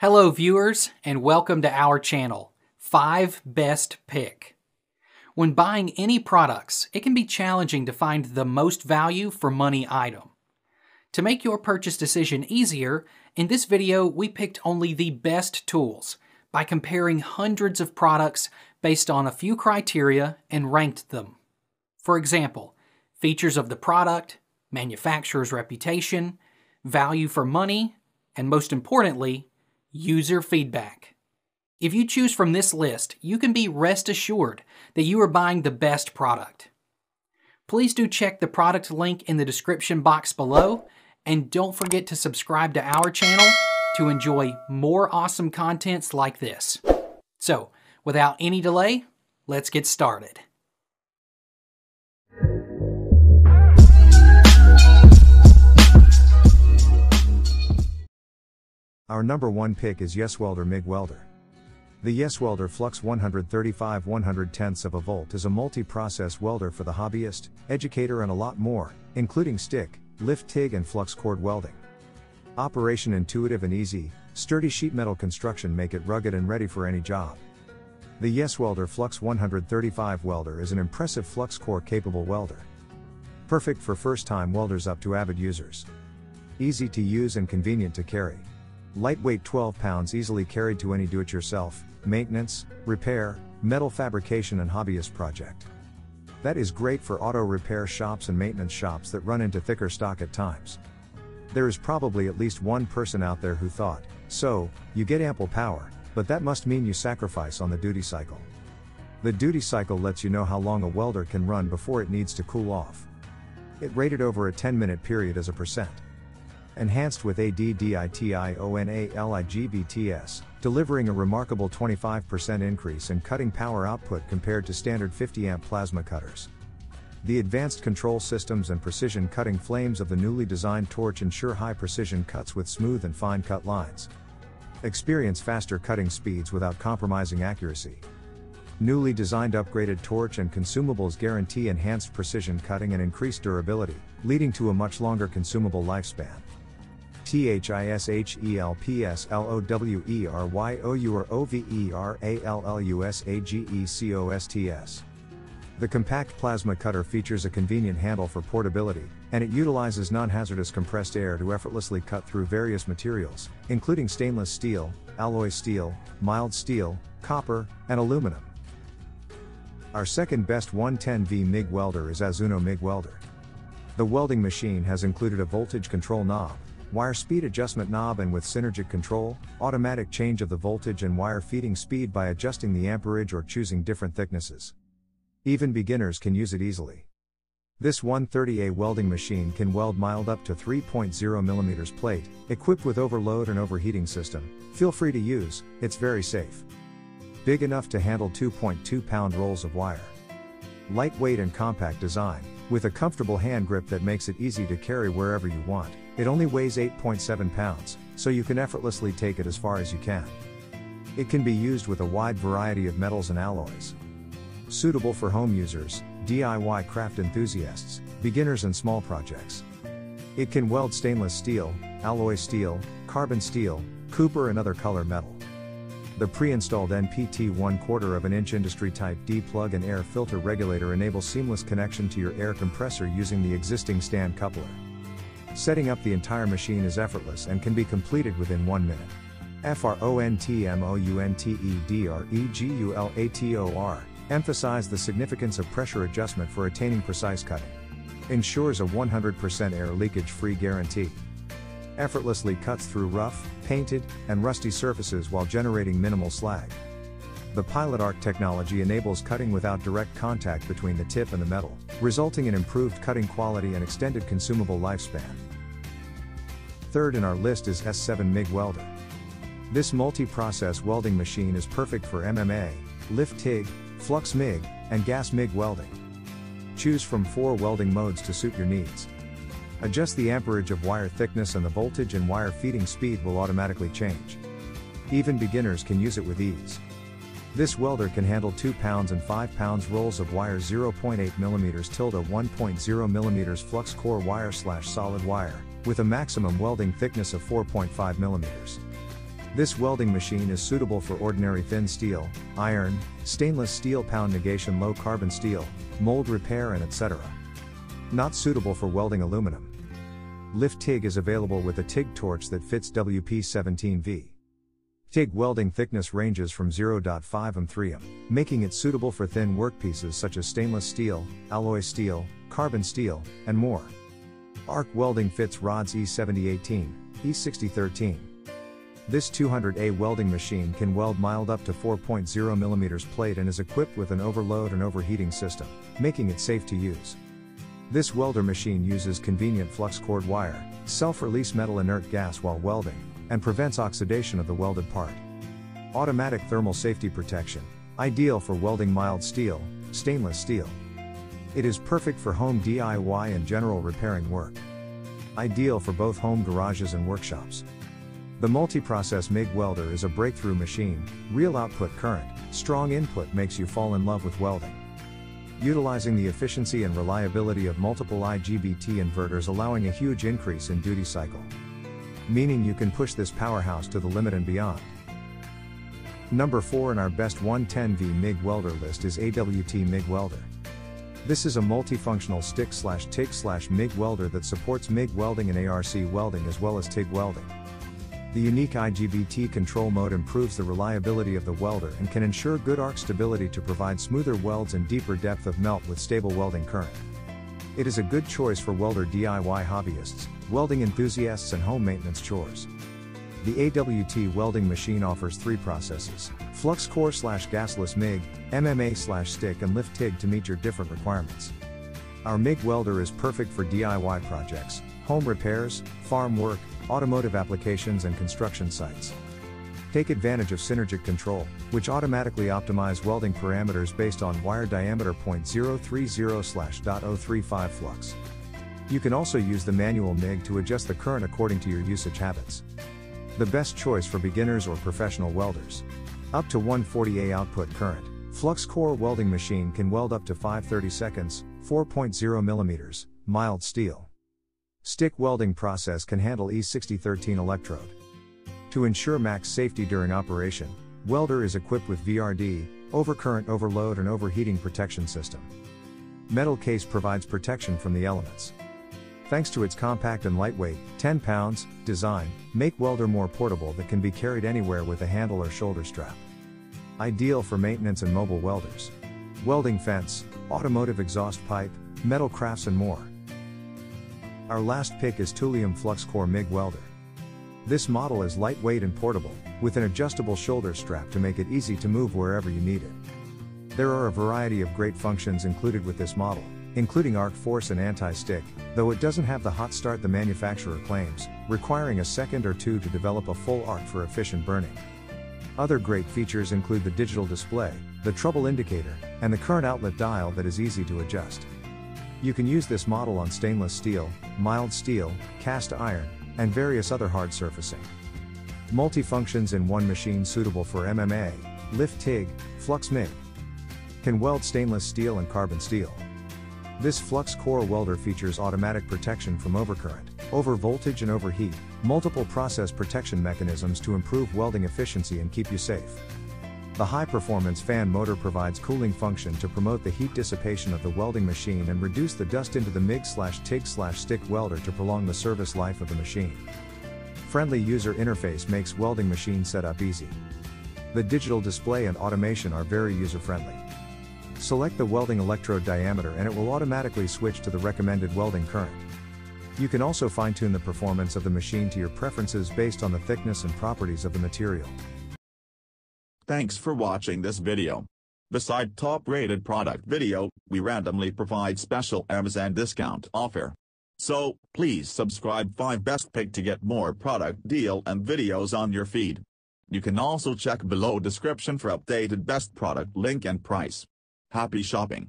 Hello viewers, and welcome to our channel, 5 Best Pick. When buying any products, it can be challenging to find the most value for money item. To make your purchase decision easier, in this video we picked only the best tools by comparing hundreds of products based on a few criteria and ranked them. For example, features of the product, manufacturer's reputation, value for money, and most importantly, user feedback. If you choose from this list, you can be rest assured that you are buying the best product. Please do check the product link in the description box below, and don't forget to subscribe to our channel to enjoy more awesome contents like this. So, without any delay, let's get started. Our number one pick is Welder MIG Welder. The Welder Flux 135 1/10 of a volt is a multi-process welder for the hobbyist, educator and a lot more, including stick, lift TIG and flux cord welding. Operation intuitive and easy, sturdy sheet metal construction make it rugged and ready for any job. The Welder Flux 135 welder is an impressive flux core capable welder. Perfect for first-time welders up to avid users. Easy to use and convenient to carry. Lightweight 12 pounds easily carried to any do-it-yourself, maintenance, repair, metal fabrication and hobbyist project. That is great for auto repair shops and maintenance shops that run into thicker stock at times. There is probably at least one person out there who thought, so, you get ample power, but that must mean you sacrifice on the duty cycle. The duty cycle lets you know how long a welder can run before it needs to cool off. It rated over a 10-minute period as a percent. Enhanced with ADDITIONALIGBTS, delivering a remarkable 25% increase in cutting power output compared to standard 50-amp plasma cutters. The advanced control systems and precision cutting flames of the newly designed torch ensure high precision cuts with smooth and fine cut lines. Experience faster cutting speeds without compromising accuracy. Newly designed upgraded torch and consumables guarantee enhanced precision cutting and increased durability, leading to a much longer consumable lifespan. THISHELPSLOWEROVERALLUSAGECOSTS. The compact plasma cutter features a convenient handle for portability, and it utilizes non-hazardous compressed air to effortlessly cut through various materials, including stainless steel, alloy steel, mild steel, copper, and aluminum. Our second best 110V MIG welder is Azuno MIG Welder. The welding machine has included a voltage control knob, wire speed adjustment knob and with synergic control, automatic change of the voltage and wire feeding speed by adjusting the amperage or choosing different thicknesses. Even beginners can use it easily. This 130A welding machine can weld mild up to 3.0mm plate, equipped with overload and overheating system. Feel free to use, it's very safe. Big enough to handle 2.2-pound rolls of wire. Lightweight and compact design, with a comfortable hand grip that makes it easy to carry wherever you want. It only weighs 8.7 pounds, so you can effortlessly take it as far as you can. It can be used with a wide variety of metals and alloys. Suitable for home users, DIY craft enthusiasts, beginners and small projects. It can weld stainless steel, alloy steel, carbon steel, copper and other color metal. The pre-installed NPT 1/4 inch industry type D plug and air filter regulator enables seamless connection to your air compressor using the existing stand coupler. Setting up the entire machine is effortless and can be completed within 1 minute. FRONTMOUNTEDREGULATOR emphasize the significance of pressure adjustment for attaining precise cutting. Ensures a 100% air leakage free guarantee. Effortlessly cuts through rough, painted, and rusty surfaces while generating minimal slag. The Pilot Arc technology enables cutting without direct contact between the tip and the metal, resulting in improved cutting quality and extended consumable lifespan. Third in our list is S7 MIG Welder. This multi-process welding machine is perfect for MMA, lift TIG, flux MIG, and gas MIG welding. Choose from 4 welding modes to suit your needs. Adjust the amperage of wire thickness and the voltage and wire feeding speed will automatically change. Even beginners can use it with ease. This welder can handle 2 pounds and 5 pounds rolls of wire 0.8mm to 1.0mm flux core wire/solid wire, with a maximum welding thickness of 4.5mm. This welding machine is suitable for ordinary thin steel, iron, stainless steel, pound negation, low carbon steel, mold repair, and etc. Not suitable for welding aluminum. Lift TIG is available with a TIG torch that fits WP17V. TIG welding thickness ranges from 0.5 m 3 m, making it suitable for thin workpieces such as stainless steel, alloy steel, carbon steel, and more. Arc welding fits rods E7018, E6013. This 200A welding machine can weld mild up to 4.0 mm plate and is equipped with an overload and overheating system, making it safe to use. This welder machine uses convenient flux cord wire, self-release metal inert gas while welding, and prevents oxidation of the welded part. Automatic thermal safety protection, ideal for welding mild steel, stainless steel. It is perfect for home DIY and general repairing work. Ideal for both home garages and workshops. The multi-process MIG welder is a breakthrough machine. Real output current, strong input makes you fall in love with welding. Utilizing the efficiency and reliability of multiple IGBT inverters, allowing a huge increase in duty cycle. Meaning you can push this powerhouse to the limit and beyond. Number 4 in our best 110V MIG welder list is AWT MIG Welder. This is a multifunctional stick/TIG/MIG welder that supports MIG welding and ARC welding as well as TIG welding. The unique IGBT control mode improves the reliability of the welder and can ensure good arc stability to provide smoother welds and deeper depth of melt with stable welding current. It is a good choice for welder DIY hobbyists, welding enthusiasts, and home maintenance chores. The AWT welding machine offers 3 processes: flux core/gasless MIG, MMA/stick, and lift TIG to meet your different requirements. Our MIG welder is perfect for DIY projects, home repairs, farm work, automotive applications, and construction sites. Take advantage of Synergic Control, which automatically optimize welding parameters based on wire diameter .030/.035 flux. You can also use the manual MIG to adjust the current according to your usage habits. The best choice for beginners or professional welders. Up to 140A output current, flux core welding machine can weld up to 530 seconds, 4.0 mm, mild steel. Stick welding process can handle E6013 electrode. To ensure max safety during operation, welder is equipped with VRD, overcurrent, overload, and overheating protection system. Metal case provides protection from the elements. Thanks to its compact and lightweight, 10 pounds, design, make welder more portable that can be carried anywhere with a handle or shoulder strap. Ideal for maintenance and mobile welders. Welding fence, automotive exhaust pipe, metal crafts, and more. Our last pick is Thulium Flux Core MIG Welder. This model is lightweight and portable, with an adjustable shoulder strap to make it easy to move wherever you need it. There are a variety of great functions included with this model, including arc force and anti-stick, though it doesn't have the hot start the manufacturer claims, requiring a second or two to develop a full arc for efficient burning. Other great features include the digital display, the trouble indicator, and the current outlet dial that is easy to adjust. You can use this model on stainless steel, mild steel, cast iron, and various other hard surfacing. Multifunctions in one machine, suitable for MMA, lift TIG, flux MIG. Can weld stainless steel and carbon steel. This flux core welder features automatic protection from overcurrent, overvoltage, and overheat, multiple process protection mechanisms to improve welding efficiency and keep you safe. The high-performance fan motor provides cooling function to promote the heat dissipation of the welding machine and reduce the dust into the MIG/TIG/stick welder to prolong the service life of the machine. Friendly user interface makes welding machine setup easy. The digital display and automation are very user-friendly. Select the welding electrode diameter and it will automatically switch to the recommended welding current. You can also fine-tune the performance of the machine to your preferences based on the thickness and properties of the material. Thanks for watching this video. Beside top-rated product video, we randomly provide special Amazon discount offer. So, please subscribe 5 Best Pick to get more product deal and videos on your feed. You can also check below description for updated best product link and price. Happy shopping!